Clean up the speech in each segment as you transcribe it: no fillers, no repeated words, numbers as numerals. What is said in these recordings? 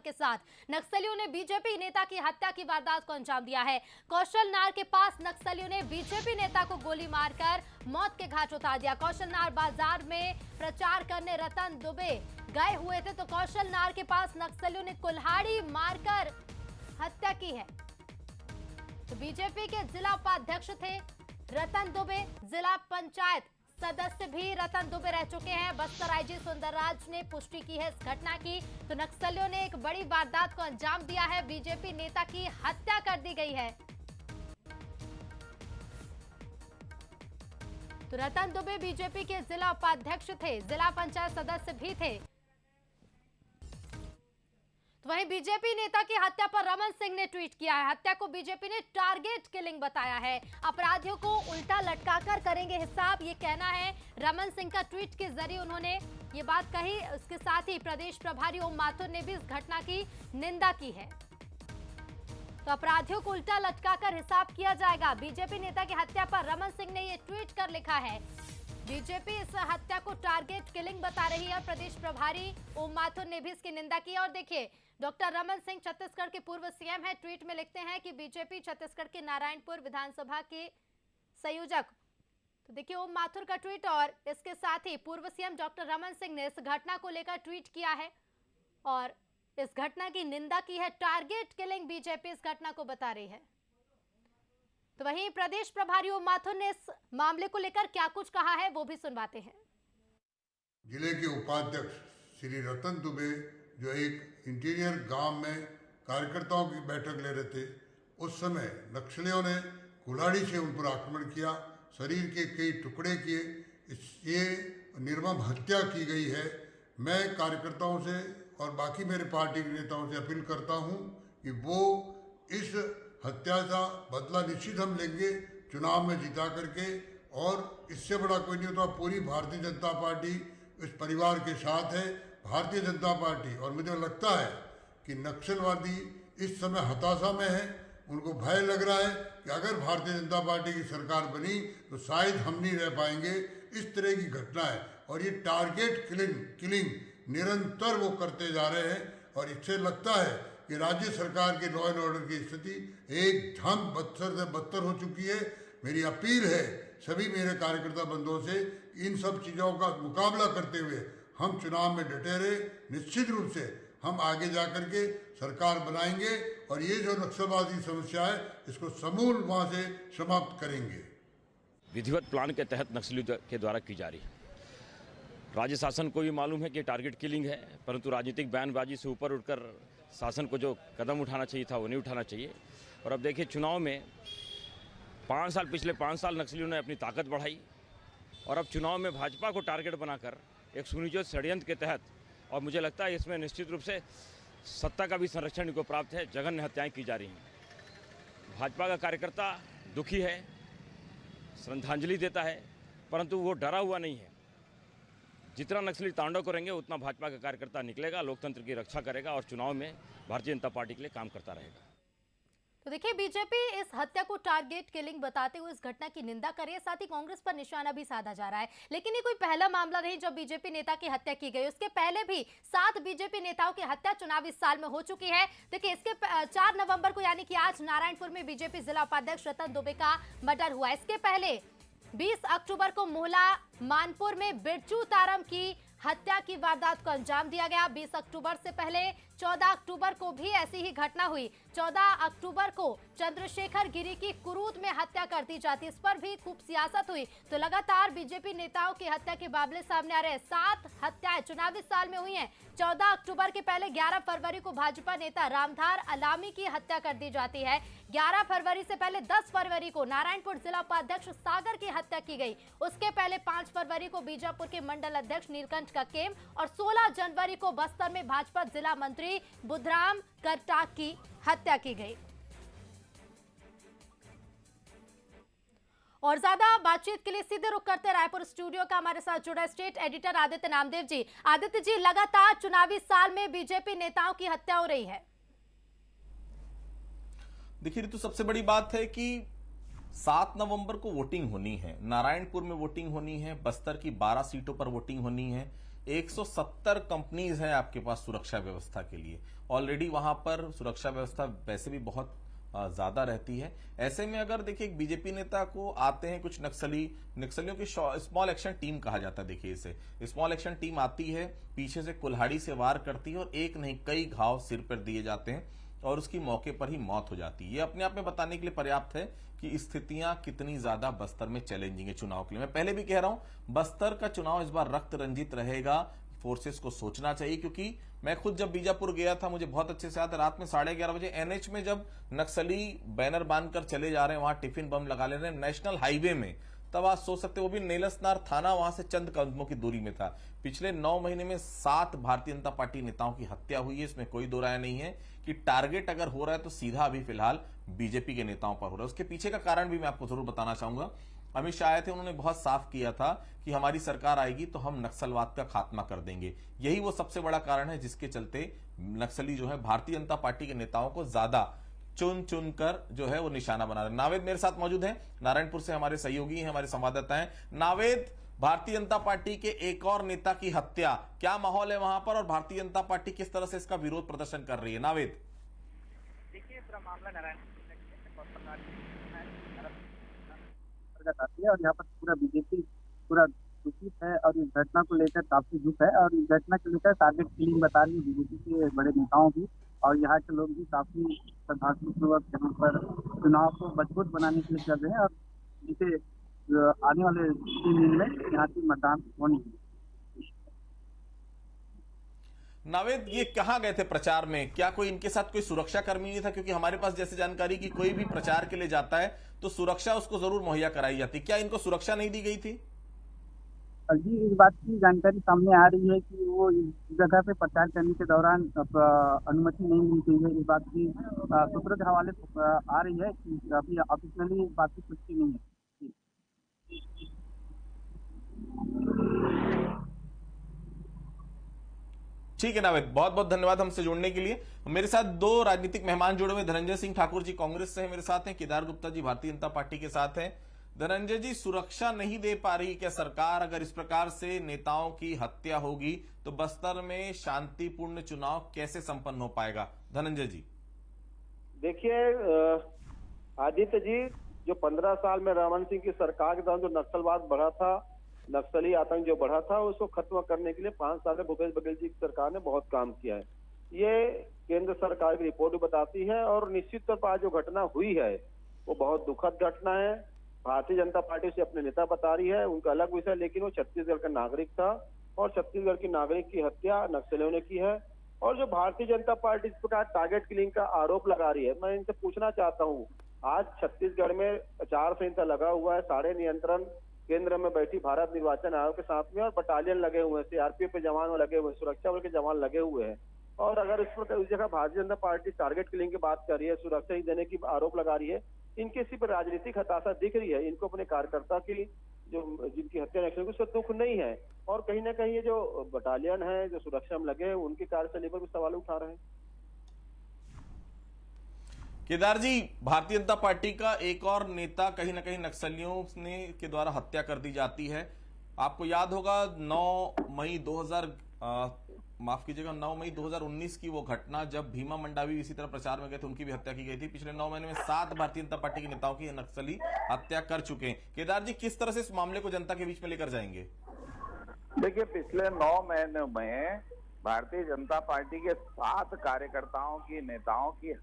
के साथ नक्सलियों ने बीजेपी नेता की हत्या की वारदात को अंजाम दिया है। कौशलनार के पास नक्सलियों ने बीजेपी नेता को गोली मारकर मौत के घाट उतार दिया। कौशलनार बाजार में प्रचार करने रतन दुबे गए हुए थे तो कौशलनार के पास नक्सलियों ने कुल्हाड़ी मारकर हत्या की है। तो बीजेपी के जिला उपाध्यक्ष थे रतन दुबे, जिला पंचायत सदस्य भी रतन दुबे रह चुके हैं। बस्तर आईजी सुंदरराज ने पुष्टि की है इस घटना की। तो नक्सलियों ने एक बड़ी वारदात को अंजाम दिया है, बीजेपी नेता की हत्या कर दी गई है। तो रतन दुबे बीजेपी के जिला उपाध्यक्ष थे, जिला पंचायत सदस्य भी थे। तो वहीं बीजेपी नेता की हत्या पर रमन सिंह ने ट्वीट किया है। हत्या को बीजेपी ने टारगेट किलिंग बताया है। अपराधियों को उल्टा लटकाकर करेंगे हिसाब, ये कहना है रमन सिंह का। ट्वीट के जरिए उन्होंने ये बात कही। उसके साथ ही प्रदेश प्रभारी ओम माथुर ने भी इस घटना की निंदा की है। तो अपराधियों को उल्टा लटकाकर हिसाब किया जाएगा। बीजेपी नेता की हत्या पर रमन सिंह ने ये ट्वीट कर लिखा है। बीजेपी इस हत्या को टारगेट किलिंग बता रही है। प्रदेश प्रभारी ओम माथुर ने भी इसकी निंदा की। और देखिए, डॉक्टर रमन सिंह छत्तीसगढ़ के पूर्व सीएम है। ट्वीट में लिखते हैं कि बीजेपी छत्तीसगढ़ के नारायणपुर विधानसभा के संयोजक। तो देखिए ओम माथुर का ट्वीट और इसके साथ ही पूर्व सीएम डॉक्टर रमन सिंह ने इस घटना को लेकर ट्वीट किया है और इस घटना की निंदा की है। टारगेट किलिंग बीजेपी इस घटना को बता रही है। तो वहीं प्रदेश प्रभारी ओम माथुर ने इस मामले को लेकर क्या कुछ कहा है वो भी सुनवाते हैं। जिले के उपाध्यक्ष श्री रतन दुबे जो एक इंटीरियर गांव में कार्यकर्ताओं की बैठक ले रहे थे, उस समय नक्सलियों ने कुल्हाड़ी से उन पर आक्रमण किया, शरीर के कई टुकड़े किए। ये निर्मम हत्या की गई है। मैं कार्यकर्ताओं से और बाकी मेरे पार्टी के नेताओं से अपील करता हूं कि वो इस हत्या का बदला निश्चित हम लेंगे चुनाव में जिता करके। और इससे बड़ा कोई नहीं होता। पूरी भारतीय जनता पार्टी इस परिवार के साथ है। भारतीय जनता पार्टी, और मुझे लगता है कि नक्सलवादी इस समय हताशा में है। उनको भय लग रहा है कि अगर भारतीय जनता पार्टी की सरकार बनी तो शायद हम नहीं रह पाएंगे। इस तरह की घटना है और ये टारगेट किलिंग निरंतर वो करते जा रहे हैं। और इससे लगता है कि राज्य सरकार के लॉ एंड ऑर्डर की स्थिति एकदम बदतर से बदतर हो चुकी है। मेरी अपील है सभी मेरे कार्यकर्ता बंधुओं से, इन सब चीज़ों का मुकाबला करते हुए हम चुनाव में डटे रहे। निश्चित रूप से हम आगे जाकर के सरकार बनाएंगे और ये जो नक्सलवादी समस्या है इसको समूल वहाँ से समाप्त करेंगे। विधिवत प्लान के तहत नक्सलियों के द्वारा की जा रही है। राज्य शासन को भी मालूम है कि टारगेट किलिंग है, परंतु राजनीतिक बयानबाजी से ऊपर उठकर शासन को जो कदम उठाना चाहिए था वो नहीं उठाना चाहिए। और अब देखिए चुनाव में पिछले 5 साल नक्सलियों ने अपनी ताकत बढ़ाई और अब चुनाव में भाजपा को टारगेट बनाकर एक सुनियोजित षड्यंत्र के तहत, और मुझे लगता है इसमें निश्चित रूप से सत्ता का भी संरक्षण इनको प्राप्त है, जघन्य हत्याएं की जा रही हैं। भाजपा का कार्यकर्ता दुखी है, श्रद्धांजलि देता है, परंतु वो डरा हुआ नहीं है। जितना नक्सली तांडव करेंगे उतना भाजपा का कार्यकर्ता निकलेगा, लोकतंत्र की रक्षा करेगा और चुनाव में भारतीय जनता पार्टी के लिए काम करता रहेगा। तो देखिए, बीजेपी इस हत्या को टारगेट किलिंग बताते हुए इस घटना की निंदा कर रही है, साथ ही कांग्रेस पर निशाना भी साधा जा रहा है। लेकिन ये कोई पहला मामला नहीं जब बीजेपी नेता की हत्या की गई। उसके पहले भी 7 बीजेपी नेताओं की हत्या चुनावी साल में हो चुकी है। देखिए, इसके 4 नवंबर को यानी कि आज नारायणपुर में बीजेपी जिला उपाध्यक्ष रतन दुबे का मर्डर हुआ। इसके पहले 20 अक्टूबर को मोहला मानपुर में बिरजू तारम की हत्या की वारदात को अंजाम दिया गया। 20 अक्टूबर से पहले 14 अक्टूबर को भी ऐसी ही घटना हुई। 14 अक्टूबर को चंद्रशेखर गिरी की कुरूद में हत्या कर दी जाती, इस पर भी खूब सियासत हुई। तो लगातार बीजेपी नेताओं की हत्या के मामले सामने आ रहे हैं। 7 हत्याएं चुनावी साल में हुई हैं। 14 अक्टूबर के पहले 11 फरवरी को भाजपा नेता रामधार अलामी की हत्या कर दी जाती है। 11 फरवरी से पहले 10 फरवरी को नारायणपुर जिला उपाध्यक्ष सागर की हत्या की गई। उसके पहले 5 फरवरी को बीजापुर के मंडल अध्यक्ष नीलकंठ कक्केम और 16 जनवरी को बस्तर में भाजपा जिला मंत्री बुधराम करटाक की हत्या की गई। और ज्यादा बातचीत के लिए सीधे रुख करते रायपुर स्टूडियो का हमारे साथ जुड़ा स्टेट एडिटर आदित्य नामदेव जी। आदित्य जी, लगातार चुनावी साल में बीजेपी नेताओं की हत्या हो रही है। देखिए ऋतु, सबसे बड़ी बात है कि 7 नवंबर को वोटिंग होनी है, नारायणपुर में वोटिंग होनी है, बस्तर की 12 सीटों पर वोटिंग होनी है, 170 कंपनीज हैं आपके पास सुरक्षा व्यवस्था के लिए। ऑलरेडी वहां पर सुरक्षा व्यवस्था वैसे भी बहुत ज्यादा रहती है। ऐसे में अगर देखिए एक बीजेपी नेता को आते हैं कुछ नक्सलियों की स्मॉल एक्शन टीम कहा जाता है, देखिए इसे स्मॉल एक्शन टीम आती है, पीछे से कुल्हाड़ी से वार करती है और एक नहीं कई घाव सिर पर दिए जाते हैं और उसकी मौके पर ही मौत हो जाती है। ये अपने आप में बताने के लिए पर्याप्त है कि स्थितियां कितनी ज्यादा बस्तर में चैलेंजिंग है चुनाव के लिए। मैं पहले भी कह रहा हूं बस्तर का चुनाव इस बार रक्त रंजित रहेगा, फोर्सेस को सोचना चाहिए, क्योंकि मैं खुद जब बीजापुर गया था मुझे बहुत अच्छे से याद है, रात में 11:30 बजे एनएच में जब नक्सली बैनर बांधकर चले जा रहे हैं, वहां टिफिन बम लगा ले रहे हैं नेशनल हाईवे में, तब आप सोच सकते, वो भी नेलसनार थाना वहां से चंद कदमों की दूरी में था। पिछले 9 महीने में 7 भारतीय जनता पार्टी नेताओं की हत्या हुई है, इसमें कोई दो राय नहीं है कि टारगेट अगर हो रहा है तो सीधा अभी फिलहाल बीजेपी के नेताओं पर हो रहा है। उसके पीछे का कारण भी मैं आपको जरूर बताना चाहूंगा। अमित शाह आए थे, उन्होंने बहुत साफ किया था कि हमारी सरकार आएगी तो हम नक्सलवाद का खात्मा कर देंगे। यही वो सबसे बड़ा कारण है जिसके चलते नक्सली जो है भारतीय जनता पार्टी के नेताओं को ज्यादा चुन चुन कर जो है वो निशाना बना रहे। नावेद मेरे साथ मौजूद हैं, नारायणपुर से हमारे सहयोगी हैं, हमारे संवाददाता हैं। नावेद, भारतीय जनता पार्टी के एक और नेता की हत्या, क्या माहौल है वहां पर और भारतीय जनता पार्टी किस तरह से इसका विरोध प्रदर्शन कर रही है? नावेद, देखिए पूरा मामला नारायणपुर आती है और यहाँ पर पूरा बीजेपी पूरा दुखित है और इस घटना को लेकर काफी दुख है और इस घटना को लेकर टारगेट किलिंग बता रही है बीजेपी के बड़े नेताओं भी और यहाँ के लोग भी काफी सद्भावपूर्वक यहाँ पर चुनाव को मजबूत बनाने के लिए कर रहे हैं और जिसे आने वाले 3 दिन में यहाँ की मतदान होनी है। नावेद, ये कहाँ गए थे प्रचार में? क्या कोई इनके साथ कोई सुरक्षा कर्मी नहीं था? क्योंकि हमारे पास जैसे जानकारी कि कोई भी प्रचार के लिए जाता है तो सुरक्षा उसको जरूर मुहैया कराई जाती, क्या इनको सुरक्षा नहीं दी गई थी? जी, इस बात की जानकारी सामने आ रही है कि वो इस जगह पे प्रचार करने के दौरान अनुमति नहीं मिलती है। इस बात की सूत्रों के हवाले आ रही है कि अभी ऑफिशियली इस बात की पुष्टि नहीं है। ठीक है नावेद, बहुत बहुत धन्यवाद हमसे जुड़ने के लिए। मेरे साथ 2 राजनीतिक मेहमान जुड़े हुए, धनंजय सिंह ठाकुर जी कांग्रेस से हैं, मेरे साथ हैं, केदार गुप्ता जी भारतीय जनता पार्टी के साथ हैं। धनंजय जी, सुरक्षा नहीं दे पा रही क्या सरकार? अगर इस प्रकार से नेताओं की हत्या होगी तो बस्तर में शांतिपूर्ण चुनाव कैसे संपन्न हो पाएगा? धनंजय जी, देखिए आदित्य जी, जो 15 साल में रमन सिंह की सरकार के दौरान जो नक्सलवाद बढ़ा था, नक्सली आतंक जो बढ़ा था, उसको खत्म करने के लिए 5 साल में भूपेश बघेल जी की सरकार ने बहुत काम किया है। ये केंद्र सरकार की रिपोर्ट भी बताती है और निश्चित तौर पर जो घटना हुई है वो बहुत दुखद घटना है। भारतीय जनता पार्टी से अपने नेता बता रही है, उनका अलग विषय, लेकिन वो छत्तीसगढ़ का नागरिक था और छत्तीसगढ़ की नागरिक की हत्या नक्सलियों ने की है। और जो भारतीय जनता पार्टी इस प्रकार टारगेट किलिंग का आरोप लगा रही है, मैं इनसे पूछना चाहता हूँ, आज छत्तीसगढ़ में आचार संहिता लगा हुआ है, सारे नियंत्रण केंद्र में बैठी भारत निर्वाचन आयोग के साथ में और बटालियन लगे हुए हैं, सीआरपीएफ के जवान लगे हुए हैं, सुरक्षा बल के जवान लगे हुए हैं। और अगर इस जगह Bharatiya Janata party target killing की बात कर रही है, सुरक्षा ही देने की आरोप लगा रही है, इनके सिर्फ राजनीतिक हताशा दिख रही है। इनको अपने कार्यकर्ता की जो जिनकी हत्या नक्सली उसका दुख नहीं है और कहीं ना कहीं ये जो बटालियन है, जो सुरक्षा में लगे हैं, उनकी कार्यशैली पर भी सवाल उठा रहे हैं। केदार जी, भारतीय जनता पार्टी का एक और नेता कहीं ना कहीं नक्सलियों के द्वारा हत्या कर दी जाती है। आपको याद होगा 9 मई 2019 की वो घटना, जब भीमा मंडावी इसी तरह प्रचार में गए थे, उनकी भी हत्या की गई थी। पिछले 9 महीने में 7 भारतीय जनता पार्टी के नेताओं की नक्सली हत्या कर चुके हैं। केदार जी, किस तरह से इस मामले को जनता के बीच में लेकर जाएंगे? देखिए, पिछले 9 महीने में भारतीय जनता पार्टी के 7 कार्यकर्ताओं की, नेताओं की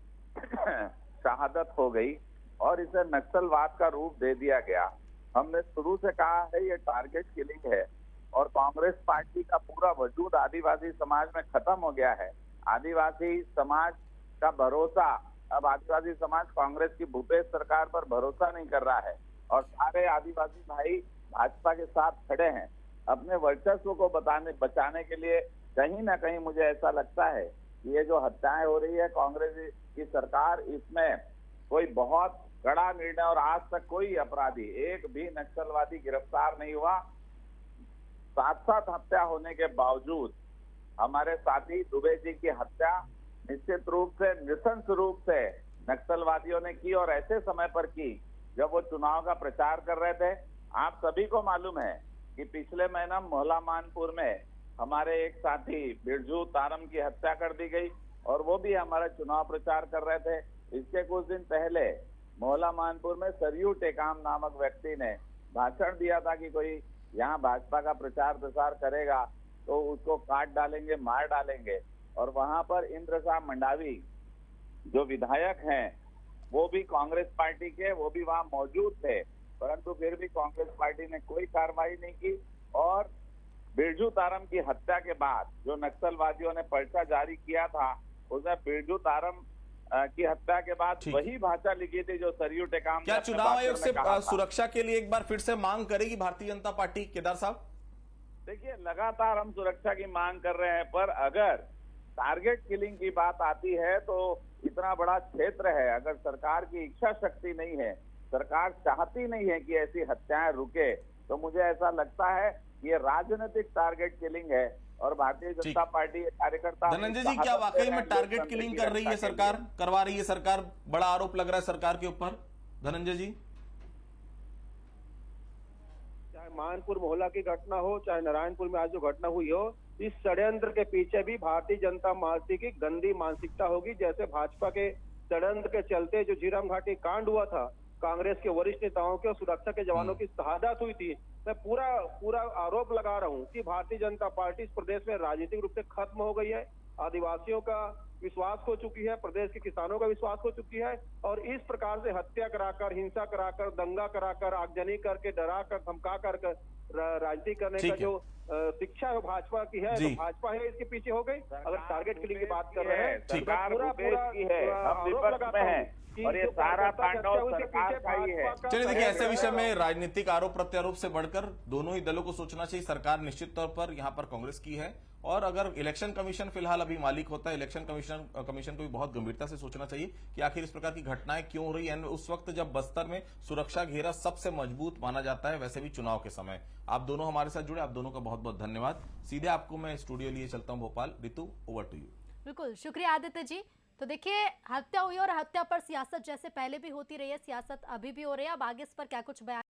शहादत हो गई और इसे नक्सलवाद का रूप दे दिया गया। हमने शुरू से कहा है ये टारगेट किलिंग है और कांग्रेस पार्टी का पूरा वजूद आदिवासी समाज में खत्म हो गया है। आदिवासी समाज का भरोसा, अब आदिवासी समाज कांग्रेस की भूपेश सरकार पर भरोसा नहीं कर रहा है और सारे आदिवासी भाई भाजपा के साथ खड़े हैं। अपने वर्चस्व को बचाने के लिए कहीं ना कहीं मुझे ऐसा लगता है कि ये जो हत्याएं हो रही है, कांग्रेस की सरकार इसमें कोई बहुत कड़ा निर्णय, और आज तक कोई अपराधी, एक भी नक्सलवादी गिरफ्तार नहीं हुआ। 7 हत्या होने के बावजूद हमारे साथी दुबे जी की हत्या निश्चित रूप से, नृशंस रूप से नक्सलवादियों ने की और ऐसे समय पर की जब वो चुनाव का प्रचार कर रहे थे। आप सभी को मालूम है कि पिछले महीना मोहला मानपुर में हमारे एक साथी बिरजू तारम की हत्या कर दी गई और वो भी हमारा चुनाव प्रचार कर रहे थे। इसके कुछ दिन पहले मोहला मानपुर में सरयू टेकाम नामक व्यक्ति ने भाषण दिया था कि कोई यहाँ भाजपा का प्रचार प्रसार करेगा तो उसको काट डालेंगे, मार डालेंगे। और वहां पर इंद्र साहब मंडावी जो विधायक हैं वो भी कांग्रेस पार्टी के, वो भी वहां मौजूद थे, परंतु फिर भी कांग्रेस पार्टी ने कोई कार्रवाई नहीं की। और बिरजू तारम की हत्या के बाद जो नक्सलवादियों ने पर्चा जारी किया था, उसमें बिरजू तारम की हत्या के बाद वही भाषा लिखी थी जो सरयू टेकाम। क्या चुनाव आयोग से सुरक्षा के लिए एक बार फिर से मांग करेगी भारतीय जनता पार्टी, केदार साहब? देखिए, लगातार हम सुरक्षा की मांग कर रहे हैं, पर अगर टारगेट किलिंग की बात आती है तो इतना बड़ा क्षेत्र है, अगर सरकार की इच्छा शक्ति नहीं है, सरकार चाहती नहीं है कि ऐसी हत्याएं रुके, तो मुझे ऐसा लगता है ये राजनीतिक टारगेट किलिंग है। और भारतीय जनता पार्टी कार्यकर्ता धनंजय जी, क्या वाकई में टारगेट किलिंग कर रही है सरकार, करवा रही है सरकार? बड़ा आरोप लग रहा है सरकार के ऊपर, धनंजय जी। चाहे मानपुर मोहल्ला की घटना हो, चाहे नारायणपुर में आज जो घटना हुई हो, इस षड्यंत्र के पीछे भी भारतीय जनता पार्टी की गंदी मानसिकता होगी। जैसे भाजपा के षड्यंत्र के चलते जो झीरम घाटी कांड हुआ था, कांग्रेस के वरिष्ठ नेताओं के और सुरक्षा के जवानों की शहादत हुई थी, मैं पूरा आरोप लगा रहा हूं कि भारतीय जनता पार्टी इस प्रदेश में राजनीतिक रूप से खत्म हो गई है। आदिवासियों का विश्वास खो चुकी है, प्रदेश के किसानों का विश्वास खो चुकी है, और इस प्रकार से हत्या कराकर, हिंसा कराकर, दंगा कराकर, आगजनी करके, डरा कर, धमका कर राजनीति करने का जो शिक्षा है भाजपा की है, तो भाजपा है इसके पीछे हो गई। अगर टारगेट किलिंग की बात कर रहे हैं, सरकार पूरा की है, हम विपक्ष में हैं और ये सारा तांडव सरकार का ही है। चलिए देखिए, ऐसे विषय में राजनीतिक आरोप प्रत्यारोप से बढ़कर दोनों ही दलों को सोचना चाहिए। सरकार निश्चित तौर पर यहाँ पर कांग्रेस की है, और अगर इलेक्शन कमीशन फिलहाल अभी मालिक होता है, इलेक्शन कमीशन को भी बहुत गंभीरता से सोचना चाहिए कि आखिर इस प्रकार की घटनाएं क्यों हो रही है उस वक्त जब बस्तर में सुरक्षा घेरा सबसे मजबूत माना जाता है, वैसे भी चुनाव के समय। आप दोनों हमारे साथ जुड़े, आप दोनों का बहुत बहुत धन्यवाद। सीधे आपको मैं स्टूडियो लिए चलता हूँ Bhopal. Ritu, over to you. बिल्कुल, शुक्रिया आदित्य जी। तो देखिए, हत्या हुई और हत्या पर सियासत जैसे पहले भी होती रही है, सियासत अभी भी हो रही है। अब आगे इस पर क्या कुछ बयान